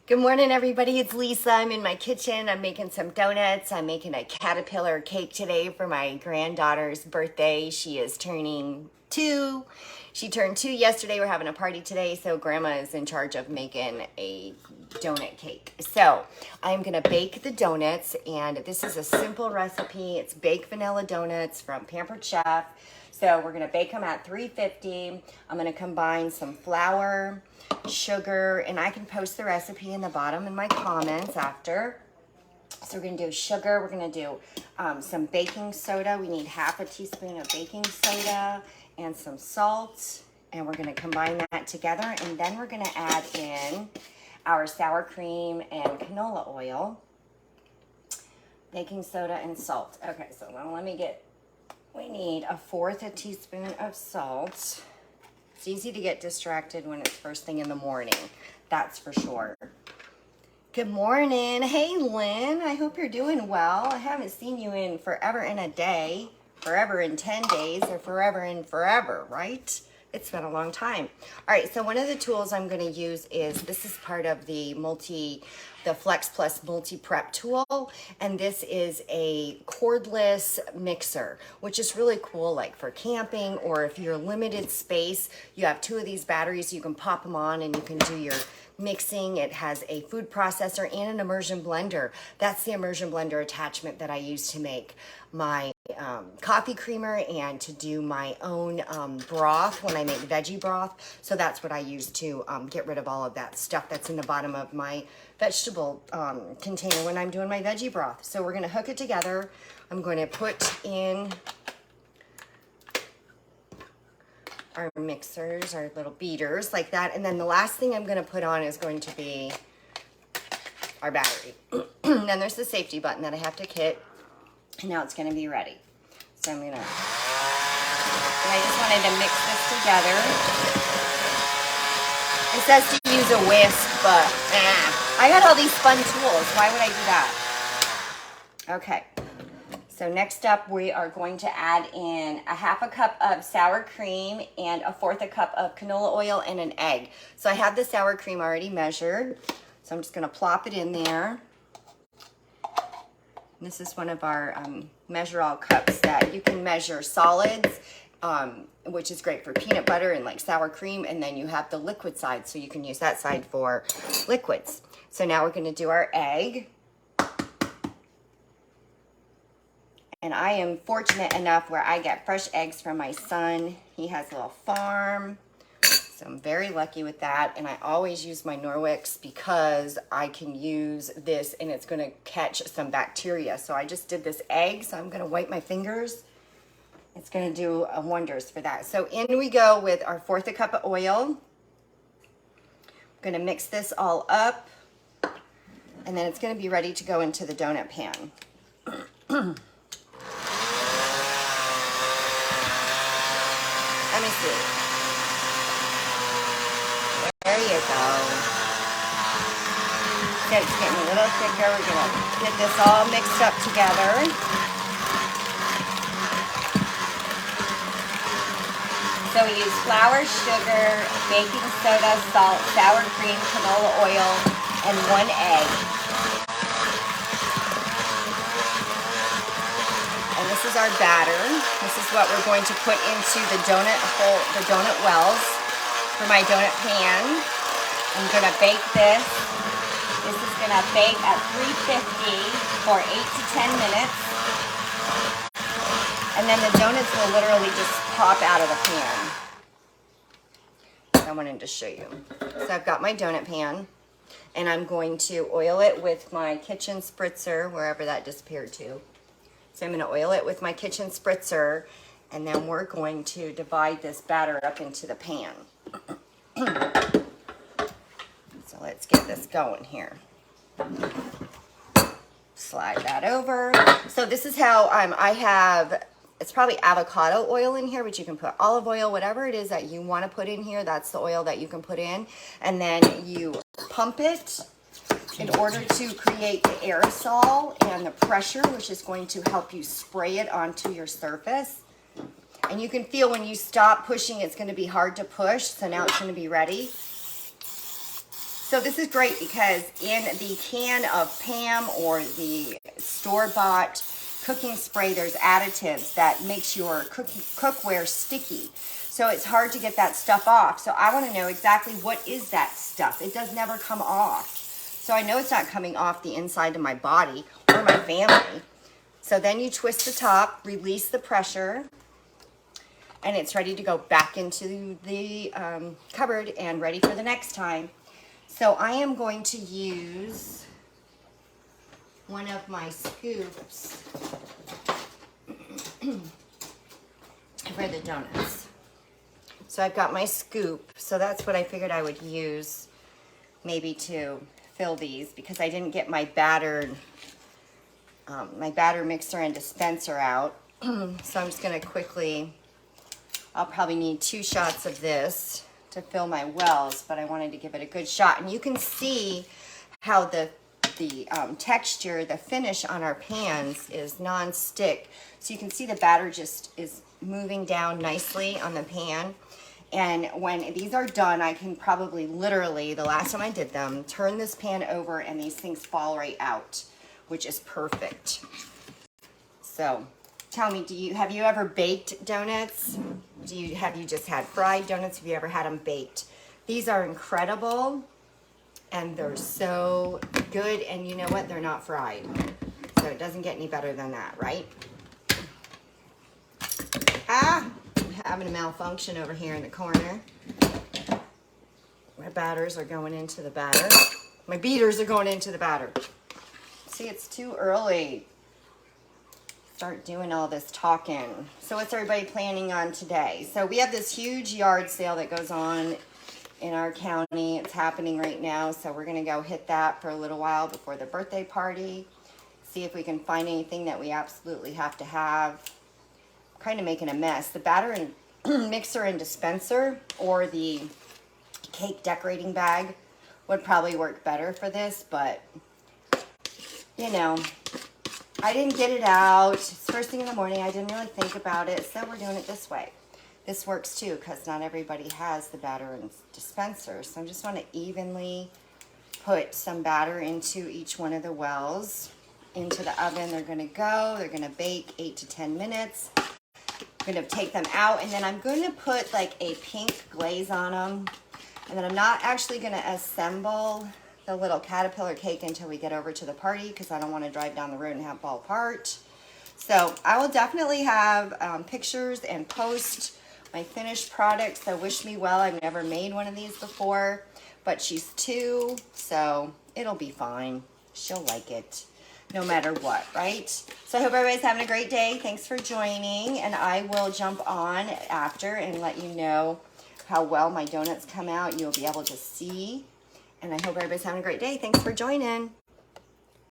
Good morning, everybody. It's Lisa. I'm in my kitchen. I'm making some donuts. I'm making a caterpillar cake today for my granddaughter's birthday. She is turning 2. She turned 2 yesterday. We're having a party today, so Grandma is in charge of making a donut cake. So I'm gonna bake the donuts, and this is a simple recipe. It's baked vanilla donuts from Pampered Chef. So we're gonna bake them at 350. I'm gonna combine some flour, sugar, and I can post the recipe in the bottom in my comments after. So we're gonna do sugar, we're gonna do some baking soda. We need half a teaspoon of baking soda and some salt, and we're gonna combine that together, and then we're gonna add in our sour cream and canola oil, baking soda and salt. Okay, so now we need 1/4 a teaspoon of salt. It's easy to get distracted when it's first thing in the morning, that's for sure. Good morning. Hey, Lynn. I hope you're doing well. I haven't seen you in forever and a day, forever in 10 days, or forever and forever, right? It's been a long time. All right, so one of the tools I'm going to use is, this is part of the Flex Plus multi-prep tool, and this is a cordless mixer, which is really cool, like for camping, or if you're limited space, you have 2 of these batteries, you can pop them on and you can do your mixing. It has a food processor and an immersion blender. That's the immersion blender attachment that I use to make my coffee creamer and to do my own broth when I make veggie broth. So that's what I use to get rid of all of that stuff that's in the bottom of my vegetable container when I'm doing my veggie broth. So we're gonna hook it together. I'm going to put in our mixers, our little beaters like that. And then the last thing I'm gonna put on is going to be our battery. Then there's the safety button that I have to hit. And now it's gonna be ready. So and I just wanted to mix this together. It says to use a whisk, but I got all these fun tools. Why would I do that? Okay. So next up, we are going to add in 1/2 cup of sour cream and 1/4 cup of canola oil and an egg. So I have the sour cream already measured. So I'm just gonna plop it in there. This is one of our measure all cups that you can measure solids, which is great for peanut butter and like sour cream. And then you have the liquid side, so you can use that side for liquids. So now we're gonna do our egg. And I am fortunate enough where I get fresh eggs from my son. He has a little farm, so I'm very lucky with that. And I always use my Norwex because I can use this and it's gonna catch some bacteria. So I just did this egg, so I'm gonna wipe my fingers. It's gonna do wonders for that. So in we go with our 1/4 cup of oil. I'm gonna mix this all up, and then it's gonna be ready to go into the donut pan. Let me see. There you go. So it's getting a little thicker. We're gonna get this all mixed up together. So we use flour, sugar, baking soda, salt, sour cream, canola oil, and 1 egg. And this is our batter. This is what we're going to put into the donut wells for my donut pan. I'm gonna bake this. This is gonna bake at 350 for 8 to 10 minutes. And then the donuts will literally just pop out of the pan. I wanted to show you. So I've got my donut pan, and I'm going to oil it with my kitchen spritzer, wherever that disappeared to. So I'm gonna oil it with my kitchen spritzer, and then we're going to divide this batter up into the pan. So let's get this going here. Slide that over. So this is how I have, it's probably avocado oil in here, but you can put olive oil, whatever it is that you want to put in here, that's the oil that you can put in. And then you pump it in order to create the aerosol and the pressure, which is going to help you spray it onto your surface. And you can feel when you stop pushing, it's going to be hard to push. So now it's going to be ready. So this is great because in the can of Pam or the store-bought cooking spray, there's additives that makes your cookware sticky. So it's hard to get that stuff off. So I want to know exactly what is that stuff. It does never come off. So I know it's not coming off the inside of my body or my family. So then you twist the top, release the pressure, and it's ready to go back into the cupboard and ready for the next time. So I am going to use one of my scoops for the donuts. So I've got my scoop, so that's what I figured I would use maybe to fill these, because I didn't get my batter mixer and dispenser out. So I'm just gonna quickly, I'll probably need 2 shots of this to fill my wells, but I wanted to give it a good shot. And you can see how the texture, the finish on our pans is non-stick. So you can see the batter just is moving down nicely on the pan. And when these are done, I can probably literally, the last time I did them, turn this pan over and these things fall right out, which is perfect. So tell me, have you ever baked donuts? Have you just had fried donuts? Have you ever had them baked? These are incredible and they're so good, and you know what? They're not fried. So it doesn't get any better than that, right? I'm having a malfunction over here in the corner. My batters are going into the batter. My beaters are going into the batter. See, it's too early. Start doing all this talking. So what's everybody planning on today? So we have this huge yard sale that goes on in our county. It's happening right now, so we're gonna go hit that for a little while before the birthday party. See if we can find anything that we absolutely have to have. I'm kind of making a mess. The batter and mixer and dispenser, or the cake decorating bag, would probably work better for this, but you know, I didn't get it out. It's first thing in the morning. I didn't really think about it, so we're doing it this way. This works too, because not everybody has the batter and dispenser. So I just want to evenly put some batter into each one of the wells. Into the oven they're going to go. They're going to bake 8 to 10 minutes. I'm going to take them out, and then I'm going to put like a pink glaze on them. And then I'm not actually going to assemble the little caterpillar cake until we get over to the party, because I don't want to drive down the road and have it fall apart. So I will definitely have pictures and post my finished product. So wish me well. I've never made one of these before, but she's 2, so it'll be fine. She'll like it no matter what, right? So I hope everybody's having a great day. Thanks for joining, and I will jump on after and let you know how well my donuts come out. You'll be able to see, and I hope everybody's having a great day. Thanks for joining.